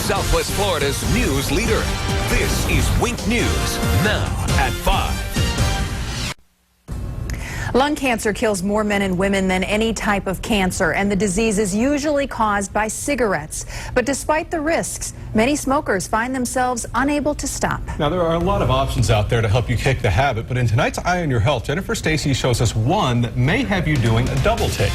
Southwest Florida's news leader, this is Wink News, now at 5. Lung cancer kills more men and women than any type of cancer, and the disease is usually caused by cigarettes. But despite the risks, many smokers find themselves unable to stop. Now, there are a lot of options out there to help you kick the habit, but in tonight's Eye on Your Health, Jennifer Stacy shows us one that may have you doing a double take.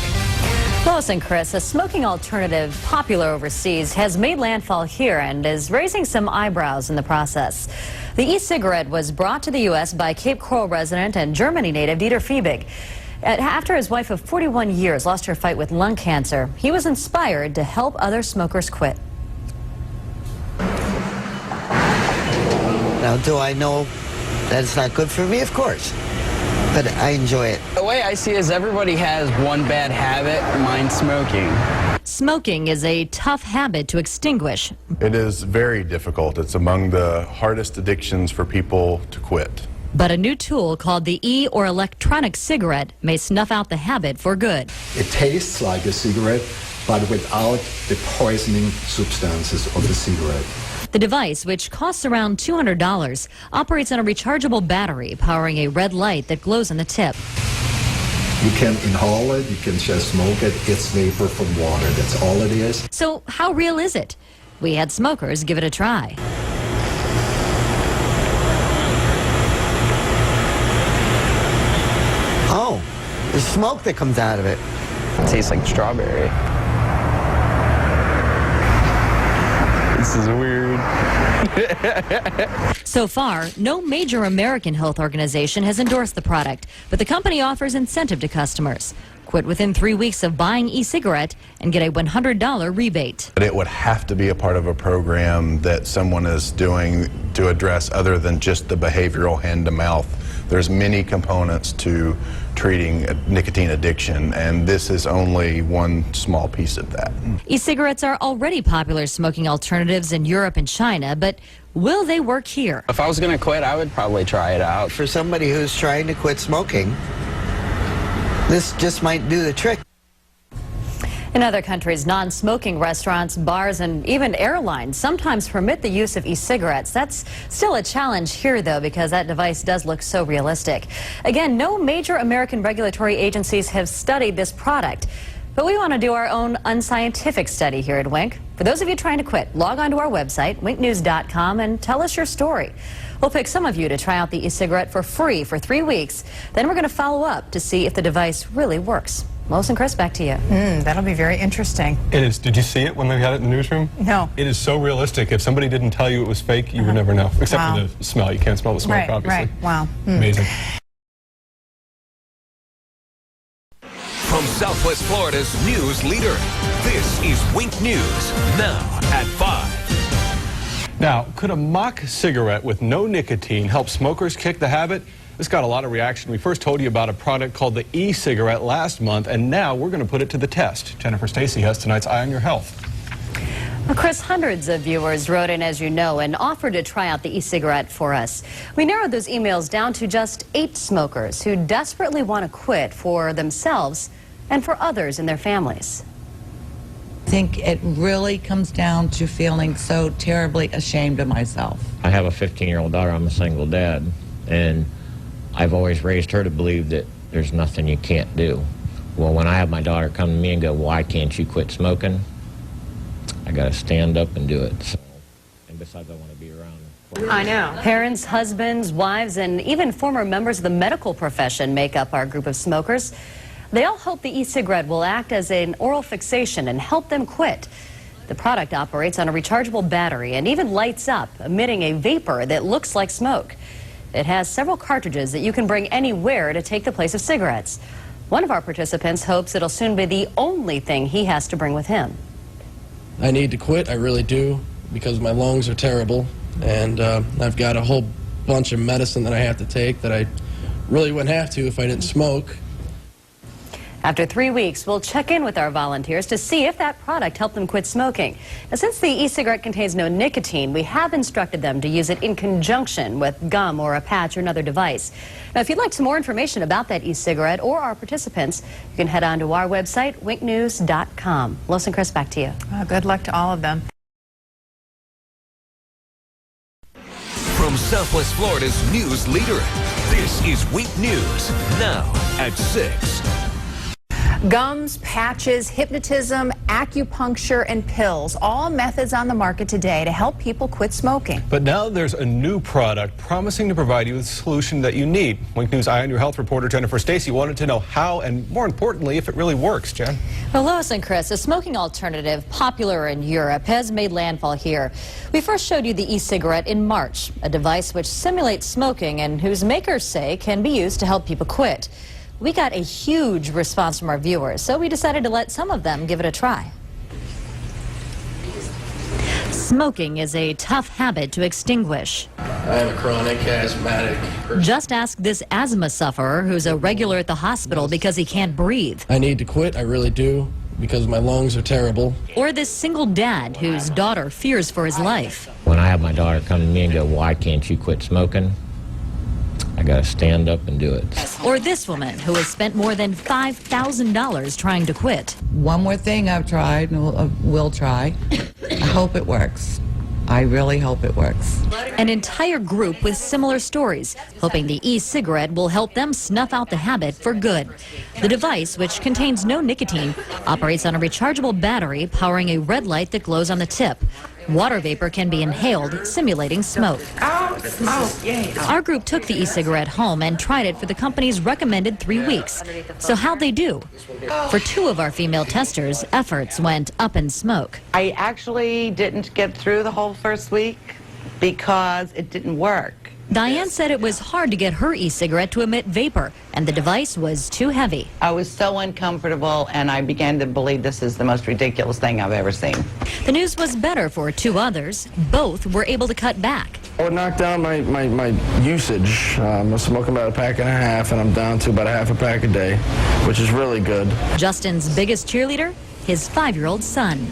Lois and Chris, a smoking alternative popular overseas has made landfall here and is raising some eyebrows in the process. The e-cigarette was brought to the U.S. by Cape Coral resident and Germany native Dieter Fiebig. After his wife of 41 years lost her fight with lung cancer, he was inspired to help other smokers quit. Now, do I know that it's not good for me? Of course. But I enjoy it. The way I see it is everybody has one bad habit, mine's smoking. Smoking is a tough habit to extinguish. It is very difficult. It's among the hardest addictions for people to quit. But a new tool called the e- or electronic cigarette may snuff out the habit for good. It tastes like a cigarette, but without the poisoning substances of the cigarette. The device, which costs around $200, operates on a rechargeable battery powering a red light that glows on the tip. You can inhale it, you can just smoke it. It's vapor from water, that's all it is. So how real is it? We had smokers give it a try. Oh, there's smoke that comes out of it. It tastes like strawberry. This is weird. So far, no major American health organization has endorsed the product, but the company offers incentive to customers. Quit within 3 weeks of buying e-cigarette and get a $100 rebate. But it would have to be a part of a program that someone is doing to address other than just the behavioral hand-to-mouth. There's many components to treating nicotine addiction, and this is only one small piece of that. E-cigarettes are already popular smoking alternatives in Europe and China, but will they work here? If I was going to quit, I would probably try it out. For somebody who's trying to quit smoking, this just might do the trick. In other countries, non-smoking restaurants, bars, and even airlines sometimes permit the use of e-cigarettes. That's still a challenge here, though, because that device does look so realistic. Again, no major American regulatory agencies have studied this product. But we want to do our own unscientific study here at Wink. For those of you trying to quit, log on to our website, winknews.com, and tell us your story. We'll pick some of you to try out the e-cigarette for free for 3 weeks. Then we're going to follow up to see if the device really works. Lois and Chris, back to you. That'll be very interesting. It is. Did you see it when we had it in the newsroom? No. It is so realistic. If somebody didn't tell you it was fake, you would never know. Except Wow. for the smell. You can't smell the smoke, obviously. Right. Wow. Amazing. From Southwest Florida's news leader, this is Wink News, now at 5. Now, could a mock cigarette with no nicotine help smokers kick the habit? This got a lot of reaction. We first told you about a product called the e-cigarette last month, and now we're going to put it to the test. Jennifer Stacy has tonight's Eye on Your Health. Well, Chris, hundreds of viewers wrote in, as you know, and offered to try out the e-cigarette for us. We narrowed those emails down to just 8 smokers who desperately want to quit for themselves and for others in their families. I think it really comes down to feeling so terribly ashamed of myself. I have a 15-year-old daughter. I'm a single dad, and I've always raised her to believe that there's nothing you can't do. Well, when I have my daughter come to me and go, why can't you quit smoking? I got to stand up and do it. So, and besides, I want to be around. I know. Parents, husbands, wives, and even former members of the medical profession make up our group of smokers. They all hope the e-cigarette will act as an oral fixation and help them quit. The product operates on a rechargeable battery and even lights up, emitting a vapor that looks like smoke. It has several cartridges that you can bring anywhere to take the place of cigarettes. One of our participants hopes it'll soon be the only thing he has to bring with him. I need to quit, I really do, because my lungs are terrible, and I've got a whole bunch of medicine that I have to take that I really wouldn't have to if I didn't smoke. After 3 weeks, we'll check in with our volunteers to see if that product helped them quit smoking. Now, since the e-cigarette contains no nicotine, we have instructed them to use it in conjunction with gum or a patch or another device. Now, if you'd like some more information about that e-cigarette or our participants, you can head on to our website, winknews.com. Lois and Chris, back to you. Good luck to all of them. From Southwest Florida's news leader, this is Wink News, now at 6. Gums, patches, hypnotism, acupuncture, and pills, all methods on the market today to help people quit smoking. But now there's a new product promising to provide you with the solution that you need. Wink News Eye on Your Health reporter Jennifer Stacy wanted to know how and, more importantly, if it really works. Jen? Well, Lois and Chris, a smoking alternative popular in Europe has made landfall here. We first showed you the e-cigarette in March, a device which simulates smoking and whose makers say can be used to help people quit. We got a huge response from our viewers, so we decided to let some of them give it a try. Smoking is a tough habit to extinguish. I am a chronic asthmatic person. Just ask this asthma sufferer who's a regular at the hospital because he can't breathe. I need to quit, I really do, because my lungs are terrible. Or this single dad whose daughter fears for his life. When I have my daughter come to me and go, why can't you quit smoking? I gotta stand up and do it. Or this woman who has spent more than $5,000 trying to quit. One more thing I've tried and will try. I hope it works. I really hope it works. An entire group with similar stories, hoping the e-cigarette will help them snuff out the habit for good. The device, which contains no nicotine, operates on a rechargeable battery powering a red light that glows on the tip. Water vapor can be inhaled, simulating smoke. Our group took the e-cigarette home and tried it for the company's recommended 3 weeks. So how'd they do? For 2 of our female testers, efforts went up in smoke. I actually didn't get through the whole first week because it didn't work. Diane said it was hard to get her e-cigarette to emit vapor, and the device was too heavy. I was so uncomfortable, and I began to believe this is the most ridiculous thing I've ever seen. The news was better for 2 others. Both were able to cut back. I would knock down my usage. I'm smoking about a pack and a half, and I'm down to about a half a pack a day, which is really good. Justin's biggest cheerleader? His 5-year-old son.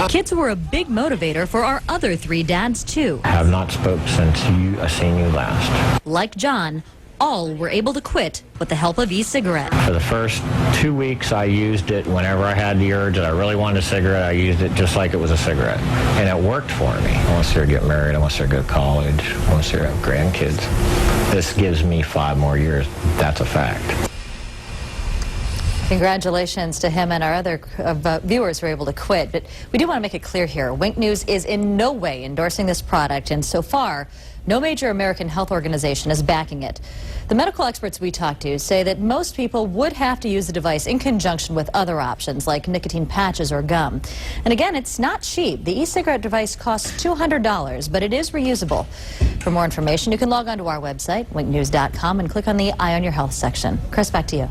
Kids were a big motivator for our other 3 dads, too. I have not spoke since I seen you last. Like John, all were able to quit with the help of e-cigarette. For the first 2 weeks, I used it whenever I had the urge that I really wanted a cigarette. I used it just like it was a cigarette. And it worked for me. I want to see her get married. I want to see her go to college. I want to see her have grandkids. This gives me 5 more years. That's a fact. Congratulations to him and our other viewers who were able to quit. But we do want to make it clear here, Wink News is in no way endorsing this product, and so far, no major American health organization is backing it. The medical experts we talked to say that most people would have to use the device in conjunction with other options like nicotine patches or gum. And again, it's not cheap. The e-cigarette device costs $200, but it is reusable. For more information, you can log on to our website, winknews.com, and click on the Eye on Your Health section. Chris, back to you.